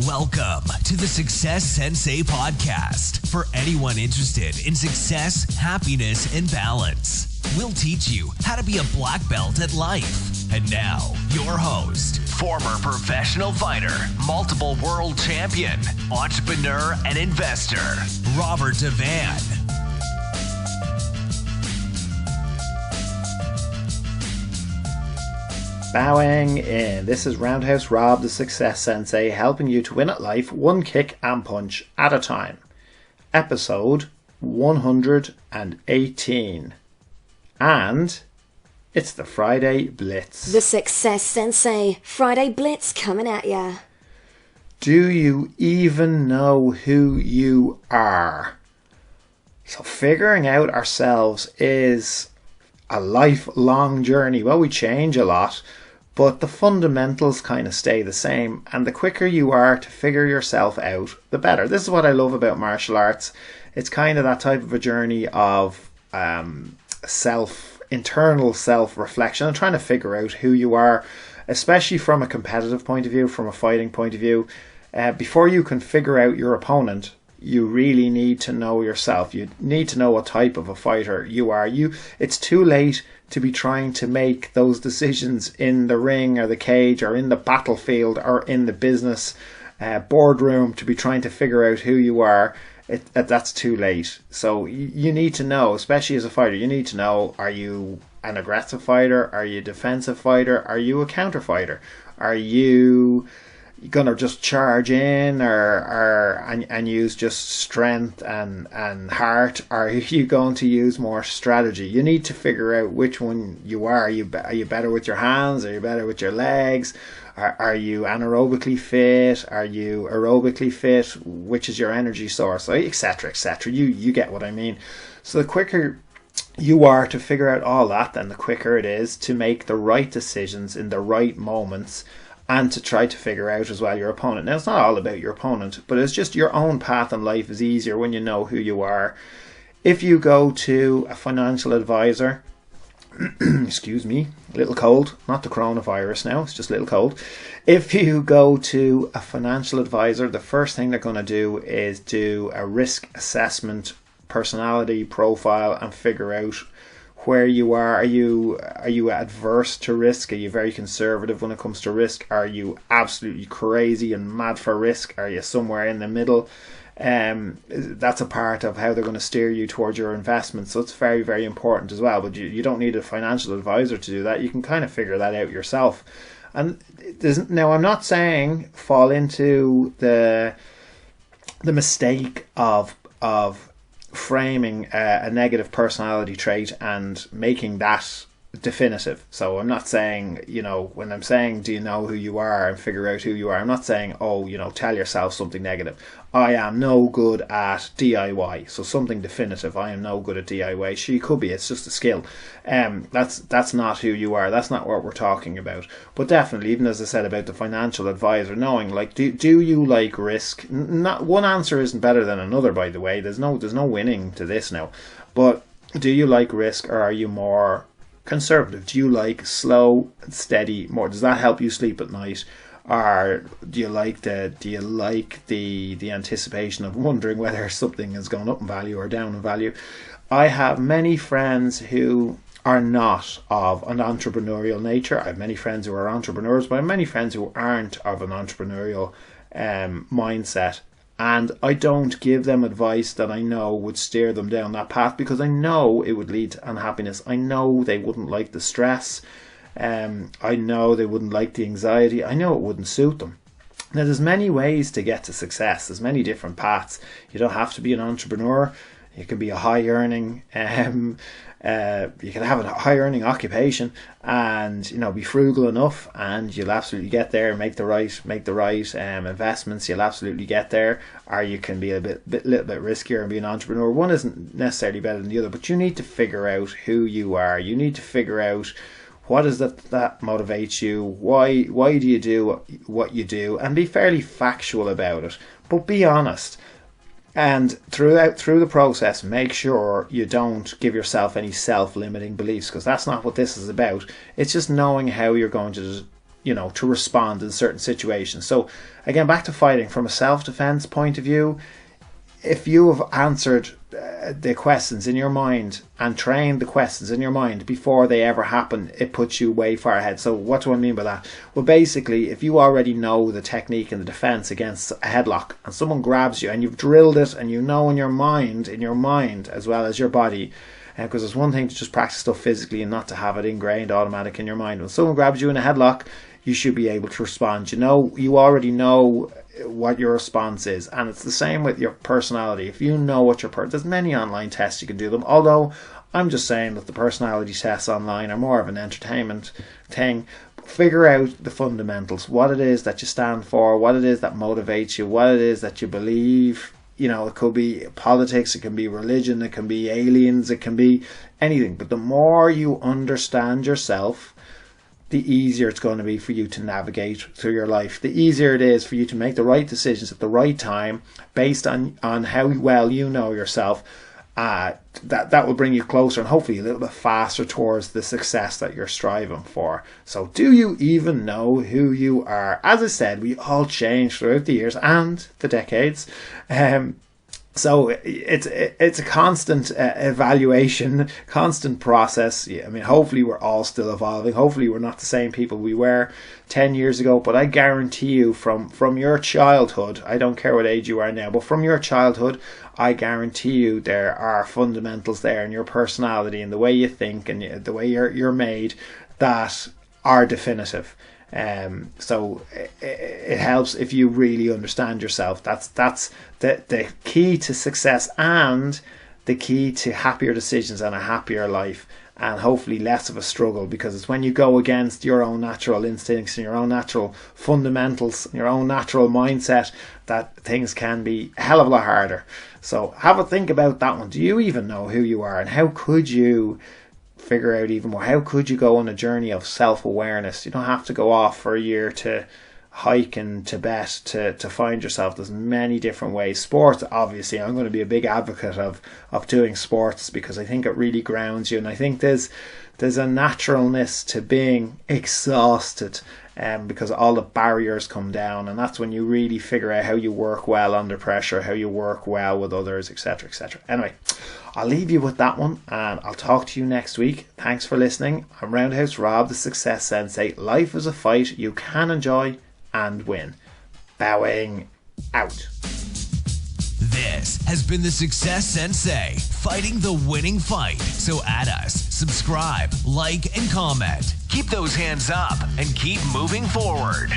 Welcome to the Success Sensei Podcast for anyone interested in success, happiness, and balance. We'll teach you how to be a black belt at life. And now, your host, former professional fighter, multiple world champion, entrepreneur, and investor, Robert Devane. Bowing in. This is Roundhouse Rob, the Success Sensei, helping you to win at life one kick and punch at a time. Episode 118. And it's the Friday Blitz. The Success Sensei Friday Blitz coming at ya. Do you even know who you are? So figuring out ourselves is a lifelong journey. Well, we change a lot, but the fundamentals kind of stay the same, and the quicker you are to figure yourself out, the better. This is what I love about martial arts. It's kind of that type of a journey of internal self-reflection and trying to figure out who you are, especially from a competitive point of view, from a fighting point of view. Before you can figure out your opponent, you really need to know yourself. You need to know what type of a fighter you are. It's too late to be trying to make those decisions in the ring or the cage or in the battlefield or in the business boardroom to be trying to figure out who you are. That's too late. So you need to know, especially as a fighter, you need to know, are you an aggressive fighter? Are you a defensive fighter? Are you a counter fighter? Are you gonna just charge in and use just strength and heart? Are you going to use more strategy? You need to figure out which one you are. Are you better with your hands? Are you better with your legs? Are you anaerobically fit? Are you aerobically fit? Which is your energy source? Etc, etc. You get what I mean. So the quicker you are to figure out all that, then the quicker it is to make the right decisions in the right moments, and to try to figure out as well your opponent. Now, it's not all about your opponent, but it's just your own path in life is easier when you know who you are. If you go to a financial advisor, excuse me, a little cold, not the coronavirus now, it's just a little cold. If you go to a financial advisor, the first thing they're going to do is do a risk assessment, personality profile, and figure out where you are. Are you adverse to risk? Are you very conservative when it comes to risk? Are you absolutely crazy and mad for risk? Are you somewhere in the middle? That's a part of how they're going to steer you towards your investments. So it's very, very important as well. But you don't need a financial advisor to do that. You can kind of figure that out yourself. And now, I'm not saying fall into the mistake of framing a negative personality trait and making that definitive. So I'm not saying, when I'm saying do you know who you are and figure out who you are, I'm not saying, tell yourself something negative. I am no good at DIY. So something definitive. I am no good at DIY. She could be. It's just a skill. That's not who you are. That's not what we're talking about. But definitely, even as I said about the financial advisor, knowing do you like risk? Not one answer isn't better than another. By the way, there's no winning to this now. But do you like risk, or are you more conservative? Do you like slow and steady more? Does that help you sleep at night? Or do you like the anticipation of wondering whether something has gone up in value or down in value? I have many friends who are not of an entrepreneurial nature. I have many friends who are entrepreneurs, but I have many friends who aren't of an entrepreneurial mindset. And I don't give them advice that I know would steer them down that path, because I know it would lead to unhappiness. I know they wouldn't like the stress. I know they wouldn't like the anxiety. I know it wouldn't suit them. Now, there's many ways to get to success. There's many different paths. You don't have to be an entrepreneur. You can be a high-earning, you can have a high-earning occupation, and be frugal enough, and you'll absolutely get there. Make the right investments. You'll absolutely get there. Or you can be little bit riskier and be an entrepreneur. One isn't necessarily better than the other, but you need to figure out who you are. You need to figure out what is that motivates you. Why do you do what you do, and be fairly factual about it. But be honest. And through the process, make sure you don't give yourself any self-limiting beliefs, because that's not what this is about. It's just knowing how you're going to to respond in certain situations. So again, back to fighting from a self-defense point of view, if you have answered the questions in your mind and trained the questions in your mind before they ever happen, it puts you way far ahead. So what do I mean by that? Well, basically, if you already know the technique in the defense against a headlock and someone grabs you and you've drilled it and you know in your mind as well as your body, because it's one thing to just practice stuff physically and not to have it ingrained automatic in your mind. When someone grabs you in a headlock, you should be able to respond. You already know what your response is, and it's the same with your personality. If you know what there's many online tests, you can do them, although I'm just saying that the personality tests online are more of an entertainment thing. Figure out the fundamentals, what it is that you stand for, what it is that motivates you, what it is that you believe. It could be politics, it can be religion, it can be aliens, it can be anything. But the more you understand yourself, the easier it's going to be for you to navigate through your life. The easier it is for you to make the right decisions at the right time based on how well you know yourself. That will bring you closer and hopefully a little bit faster towards the success that you're striving for. So do you even know who you are? As I said, we all change throughout the years and the decades. So it's a constant evaluation, constant process. I mean, hopefully we're all still evolving. Hopefully we're not the same people we were 10 years ago. But I guarantee you from your childhood, I don't care what age you are now, but from your childhood, I guarantee you there are fundamentals there in your personality and the way you think and the way you're made that are definitive. So it helps if you really understand yourself. That's the key to success and the key to happier decisions and a happier life, and hopefully less of a struggle, because it's when you go against your own natural instincts and your own natural fundamentals, your own natural mindset, that things can be a hell of a lot harder. So have a think about that one. Do you even know who you are, and how could you figure out even more? How could you go on a journey of self-awareness? You don't have to go off for a year to hike in Tibet to find yourself. There's many different ways. Sports, obviously, I'm going to be a big advocate of doing sports because I think it really grounds you, and I think there's a naturalness to being exhausted because all the barriers come down, and that's when you really figure out how you work well under pressure, how you work well with others, etc., etc. Anyway, I'll leave you with that one, and I'll talk to you next week. Thanks for listening. I'm Roundhouse Rob, the Success Sensei. Life is a fight you can enjoy and win. Bowing out. This has been the Success Sensei, fighting the winning fight. So add us, subscribe, like, and comment. Keep those hands up and keep moving forward.